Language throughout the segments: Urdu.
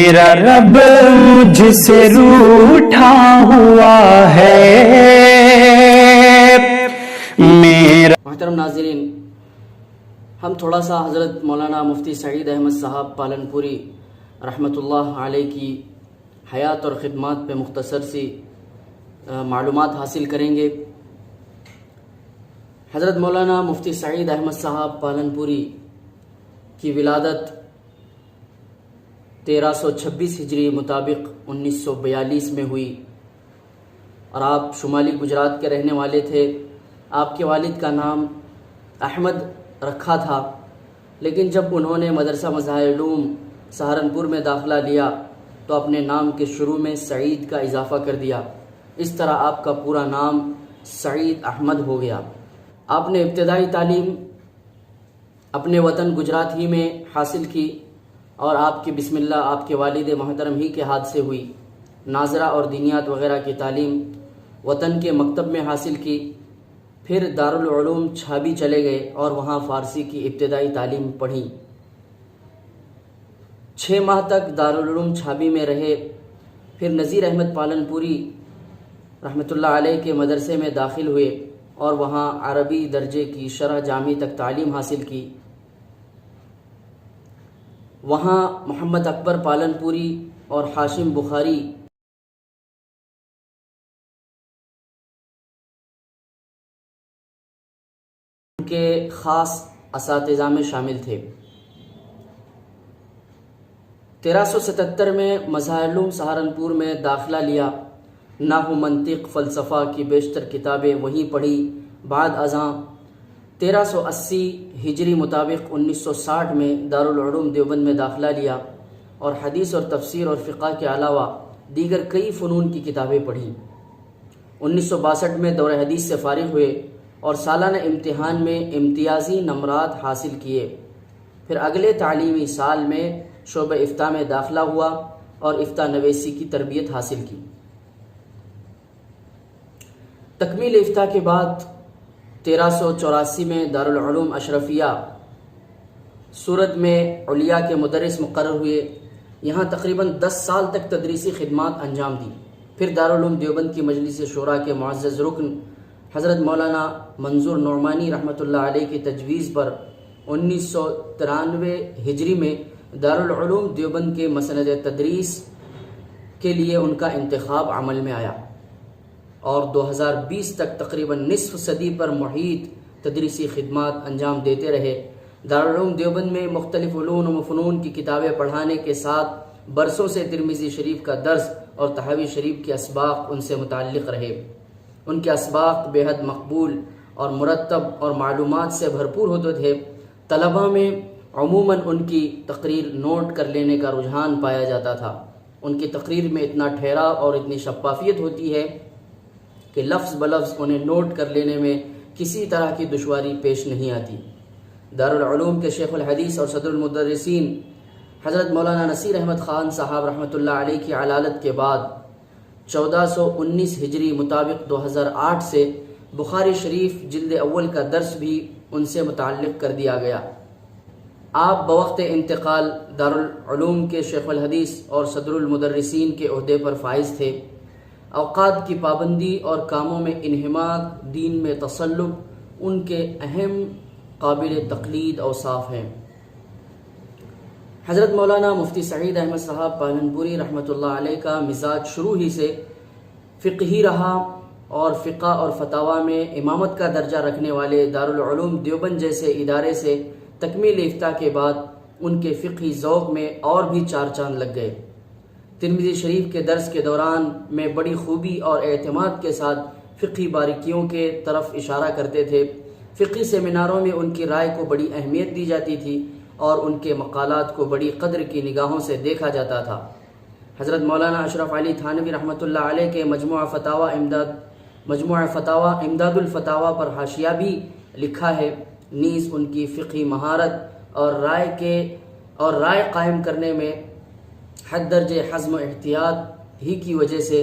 میرا رب مجھ سے روٹھا ہوا ہے. محترم ناظرین، ہم تھوڑا سا حضرت مولانا مفتی سعید احمد صاحب پالنپوری رحمۃ اللہ علیہ کی حیات اور خدمات پہ مختصر سی معلومات حاصل کریں گے. حضرت مولانا مفتی سعید احمد صاحب پالنپوری کی ولادت 1326 ہجری مطابق 1942 میں ہوئی اور آپ شمالی گجرات کے رہنے والے تھے. آپ کے والد کا نام احمد رکھا تھا، لیکن جب انہوں نے مدرسہ مظاہر علوم سہارنپور میں داخلہ لیا تو اپنے نام کے شروع میں سعید کا اضافہ کر دیا. اس طرح آپ کا پورا نام سعید احمد ہو گیا. آپ نے ابتدائی تعلیم اپنے وطن گجرات ہی میں حاصل کی اور آپ کی بسم اللہ آپ کے والد محترم ہی کے ہاتھ سے ہوئی. ناظرہ اور دینیات وغیرہ کی تعلیم وطن کے مکتب میں حاصل کی. پھر دارالعلوم چھابی چلے گئے اور وہاں فارسی کی ابتدائی تعلیم پڑھی. 6 ماہ تک دارالعلوم چھابی میں رہے. پھر نذیر احمد پالنپوری رحمۃ اللہ علیہ کے مدرسے میں داخل ہوئے اور وہاں عربی درجے کی شرح جامی تک تعلیم حاصل کی. وہاں محمد اکبر پالنپوری اور ہاشم بخاری ان کے خاص اساتذہ میں شامل تھے. 1377 میں مظاہر علوم سہارنپور میں داخلہ لیا. نحو، منطق، فلسفہ کی بیشتر کتابیں وہیں پڑھی. بعد ازاں 1380 ہجری مطابق 1960 میں دارالعلوم دیوبند میں داخلہ لیا اور حدیث اور تفسیر اور فقہ کے علاوہ دیگر کئی فنون کی کتابیں پڑھیں. 1962 میں دور حدیث سے فارغ ہوئے اور سالانہ امتحان میں امتیازی نمرات حاصل کیے. پھر اگلے تعلیمی سال میں شعبہ افتاء میں داخلہ ہوا اور افتاء نویسی کی تربیت حاصل کی. تکمیل افتاء کے بعد 1384 میں دارالعلوم اشرفیہ سورت میں علیا کے مدرس مقرر ہوئے. یہاں تقریباً 10 سال تک تدریسی خدمات انجام دی. پھر دارالعلوم دیوبند کی مجلس شورا کے معزز رکن حضرت مولانا منظور نعمانی رحمۃ اللہ علیہ کی تجویز پر 1993 ہجری میں دارالعلوم دیوبند کے مسند تدریس کے لیے ان کا انتخاب عمل میں آیا اور 2020 تک تقریباً نصف صدی پر محیط تدریسی خدمات انجام دیتے رہے. دارالعلوم دیوبند میں مختلف علوم و فنون کی کتابیں پڑھانے کے ساتھ برسوں سے ترمذی شریف کا درس اور تحاوی شریف کے اسباق ان سے متعلق رہے. ان کے اسباق بے حد مقبول اور مرتب اور معلومات سے بھرپور ہوتے تھے. طلباء میں عموماً ان کی تقریر نوٹ کر لینے کا رجحان پایا جاتا تھا. ان کی تقریر میں اتنا ٹھہراؤ اور اتنی شفافیت ہوتی ہے کہ لفظ بلفظ انہیں نوٹ کر لینے میں کسی طرح کی دشواری پیش نہیں آتی. دارالعلوم کے شیخ الحدیث اور صدر المدرسین حضرت مولانا نصیر احمد خان صاحب رحمۃ اللہ علیہ کی علالت کے بعد 1419 ہجری مطابق 2008 سے بخاری شریف جلد اول کا درس بھی ان سے متعلق کر دیا گیا. آپ بوقت انتقال دارالعلوم کے شیخ الحدیث اور صدر المدرسین کے عہدے پر فائز تھے. اوقات کی پابندی اور کاموں میں انہماک، دین میں تصلب ان کے اہم قابل تقلید اوصاف ہیں. حضرت مولانا مفتی سعید احمد صاحب پالنپوری رحمۃ اللہ علیہ کا مزاج شروع ہی سے فقہی رہا اور فقہ اور فتاوی میں امامت کا درجہ رکھنے والے دارالعلوم دیوبند جیسے ادارے سے تکمیل افتاء کے بعد ان کے فقہی ذوق میں اور بھی 4 چاند لگ گئے. ترمذی شریف کے درس کے دوران میں بڑی خوبی اور اعتماد کے ساتھ فقہی باریکیوں کے طرف اشارہ کرتے تھے. فقہی سیمیناروں میں ان کی رائے کو بڑی اہمیت دی جاتی تھی اور ان کے مقالات کو بڑی قدر کی نگاہوں سے دیکھا جاتا تھا. حضرت مولانا اشرف علی تھانوی رحمۃ اللہ علیہ کے مجموعہ فتاوی امداد الفتاوی پر حاشیہ بھی لکھا ہے. نیز ان کی فقہی مہارت اور رائے قائم کرنے میں حد درجے حزم و احتیاط ہی کی وجہ سے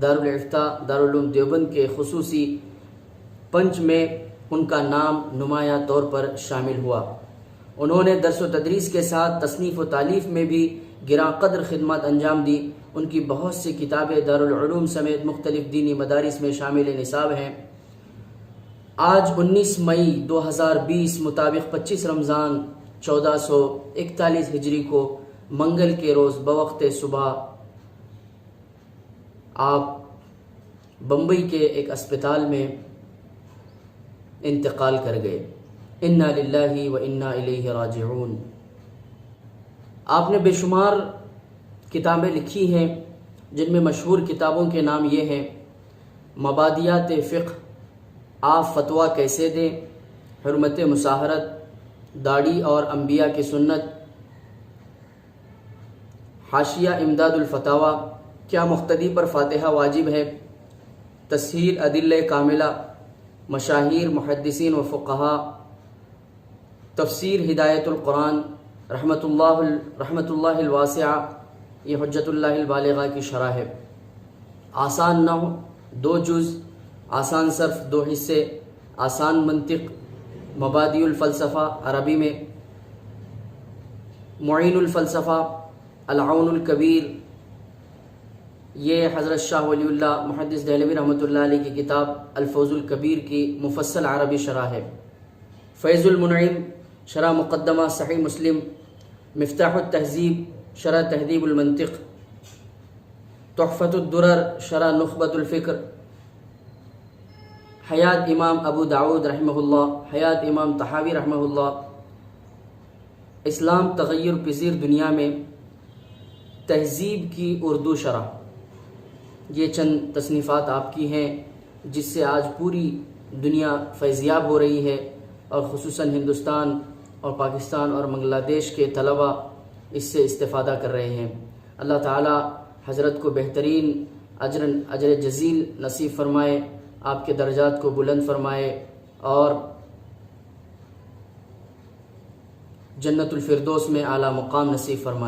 دارالفتاء دارالعلوم دیوبند کے خصوصی پنچ میں ان کا نام نمایاں طور پر شامل ہوا. انہوں نے درس و تدریس کے ساتھ تصنیف و تالیف میں بھی گراں قدر خدمات انجام دی. ان کی بہت سی کتابیں دارالعلوم سمیت مختلف دینی مدارس میں شامل نصاب ہیں. آج 19 مئی 2020 مطابق 25 رمضان 1441 ہجری کو منگل کے روز بوقت صبح آپ بمبئی کے ایک اسپتال میں انتقال کر گئے. انا للہ و انا الیہ راجعون. آپ نے بے شمار کتابیں لکھی ہیں جن میں مشہور کتابوں کے نام یہ ہیں: مبادیات فقہ، آپ فتویٰ کیسے دیں، حرمت مصاہرت، داڑھی اور انبیاء کی سنت، حاشیہ امداد الفتاوی، کیا مقتدی پر فاتحہ واجب ہے، تصحیح ادلہ کاملہ، مشاہیر محدثین و فقہا، تفسیر ہدایت القرآن، رحمت اللہ الواسعہ، یہ حجت اللہ البالغہ کی شرح ہے. آسان نحو 2 جز، آسان صرف 2 حصے، آسان منطق، مبادی الفلسفہ عربی میں، معین الفلسفہ، العون الکبیر، یہ حضرت شاہ ولی اللہ محدث دہلوی رحمۃ اللہ علیہ کی کتاب الفوز الکبیر کی مفصل عربی شرح ہے. فیض المنعم شرح مقدمہ صحیح مسلم، مفتاح التہذیب شرح تہذیب المنطق، تحفۃ الدرر شرح نخبۃ الفکر، حیات امام ابو داود رحمہ اللہ، حیات امام طحاوی رحمہ اللہ، اسلام تغیر پذیر دنیا میں، تہذیب کی اردو شرح. یہ چند تصنیفات آپ کی ہیں جس سے آج پوری دنیا فیضیاب ہو رہی ہے، اور خصوصاً ہندوستان اور پاکستان اور بنگلہ دیش کے طلباء اس سے استفادہ کر رہے ہیں. اللہ تعالی حضرت کو بہترین اجر جزیل نصیب فرمائے، آپ کے درجات کو بلند فرمائے، اور جنت الفردوس میں اعلیٰ مقام نصیب فرمائے.